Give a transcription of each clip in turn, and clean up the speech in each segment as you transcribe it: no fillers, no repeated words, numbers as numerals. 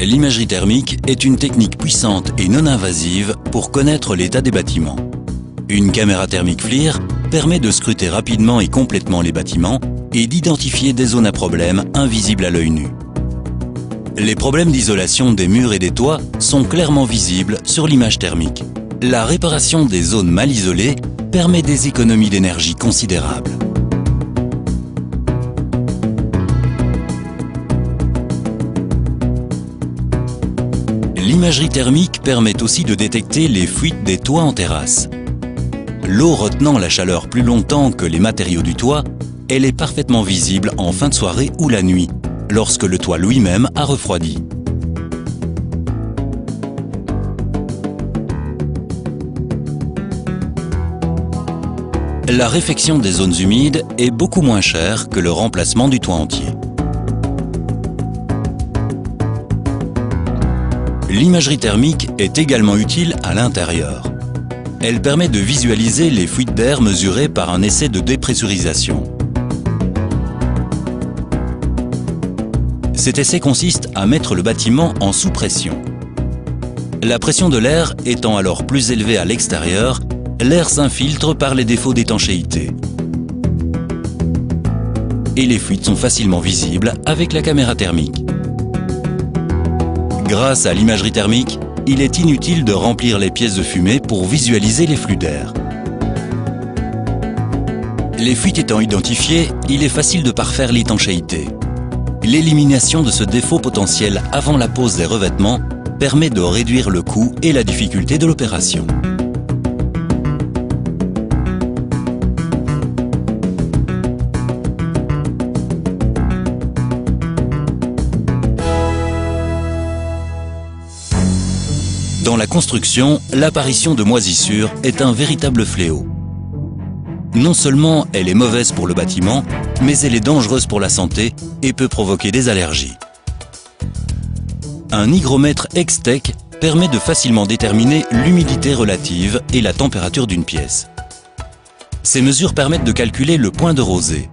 L'imagerie thermique est une technique puissante et non invasive pour connaître l'état des bâtiments. Une caméra thermique FLIR permet de scruter rapidement et complètement les bâtiments et d'identifier des zones à problème invisibles à l'œil nu. Les problèmes d'isolation des murs et des toits sont clairement visibles sur l'image thermique. La réparation des zones mal isolées permet des économies d'énergie considérables. L'imagerie thermique permet aussi de détecter les fuites des toits en terrasse. L'eau retenant la chaleur plus longtemps que les matériaux du toit, elle est parfaitement visible en fin de soirée ou la nuit, lorsque le toit lui-même a refroidi. La réfection des zones humides est beaucoup moins chère que le remplacement du toit entier. L'imagerie thermique est également utile à l'intérieur. Elle permet de visualiser les fuites d'air mesurées par un essai de dépressurisation. Cet essai consiste à mettre le bâtiment en sous-pression. La pression de l'air étant alors plus élevée à l'extérieur, l'air s'infiltre par les défauts d'étanchéité. Et les fuites sont facilement visibles avec la caméra thermique. Grâce à l'imagerie thermique, il est inutile de remplir les pièces de fumée pour visualiser les flux d'air. Les fuites étant identifiées, il est facile de parfaire l'étanchéité. L'élimination de ce défaut potentiel avant la pose des revêtements permet de réduire le coût et la difficulté de l'opération. Dans la construction, l'apparition de moisissures est un véritable fléau. Non seulement elle est mauvaise pour le bâtiment, mais elle est dangereuse pour la santé et peut provoquer des allergies. Un hygromètre X-Tech permet de facilement déterminer l'humidité relative et la température d'une pièce. Ces mesures permettent de calculer le point de rosée.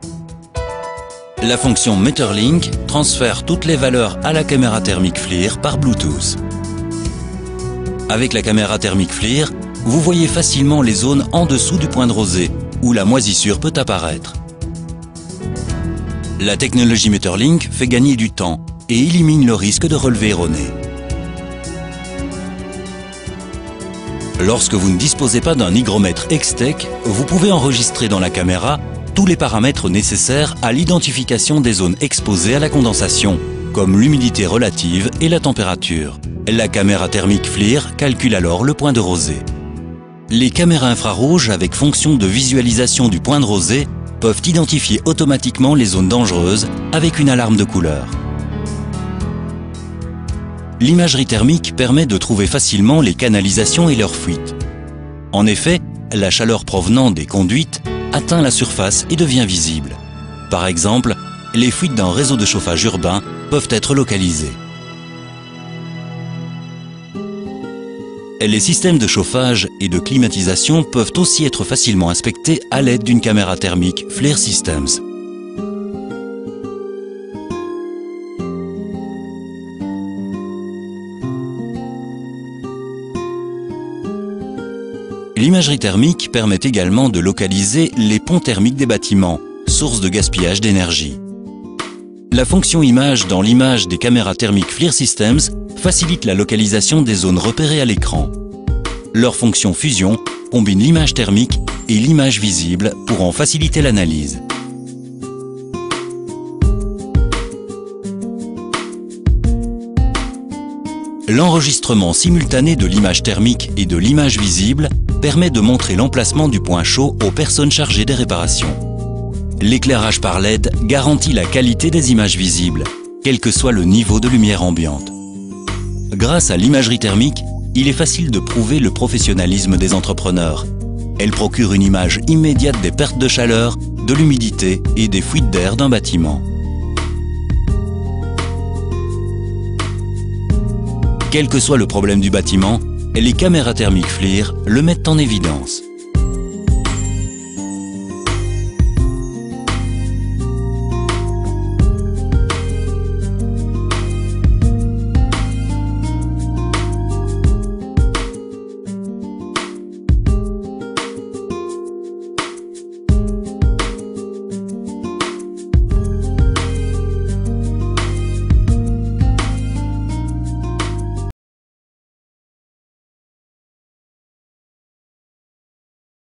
La fonction Meterlink transfère toutes les valeurs à la caméra thermique FLIR par Bluetooth. Avec la caméra thermique FLIR, vous voyez facilement les zones en dessous du point de rosée, où la moisissure peut apparaître. La technologie Meterlink fait gagner du temps et élimine le risque de relevé erroné. Lorsque vous ne disposez pas d'un hygromètre X-Tech, vous pouvez enregistrer dans la caméra tous les paramètres nécessaires à l'identification des zones exposées à la condensation, comme l'humidité relative et la température. La caméra thermique FLIR calcule alors le point de rosée. Les caméras infrarouges avec fonction de visualisation du point de rosée peuvent identifier automatiquement les zones dangereuses avec une alarme de couleur. L'imagerie thermique permet de trouver facilement les canalisations et leurs fuites. En effet, la chaleur provenant des conduites atteint la surface et devient visible. Par exemple, les fuites d'un réseau de chauffage urbain peuvent être localisées. Les systèmes de chauffage et de climatisation peuvent aussi être facilement inspectés à l'aide d'une caméra thermique FLIR Systems. L'imagerie thermique permet également de localiser les ponts thermiques des bâtiments, source de gaspillage d'énergie. La fonction image dans l'image des caméras thermiques FLIR Systems facilite la localisation des zones repérées à l'écran. Leur fonction fusion combine l'image thermique et l'image visible pour en faciliter l'analyse. L'enregistrement simultané de l'image thermique et de l'image visible permet de montrer l'emplacement du point chaud aux personnes chargées des réparations. L'éclairage par LED garantit la qualité des images visibles, quel que soit le niveau de lumière ambiante. Grâce à l'imagerie thermique, il est facile de prouver le professionnalisme des entrepreneurs. Elle procure une image immédiate des pertes de chaleur, de l'humidité et des fuites d'air d'un bâtiment. Quel que soit le problème du bâtiment, les caméras thermiques FLIR le mettent en évidence.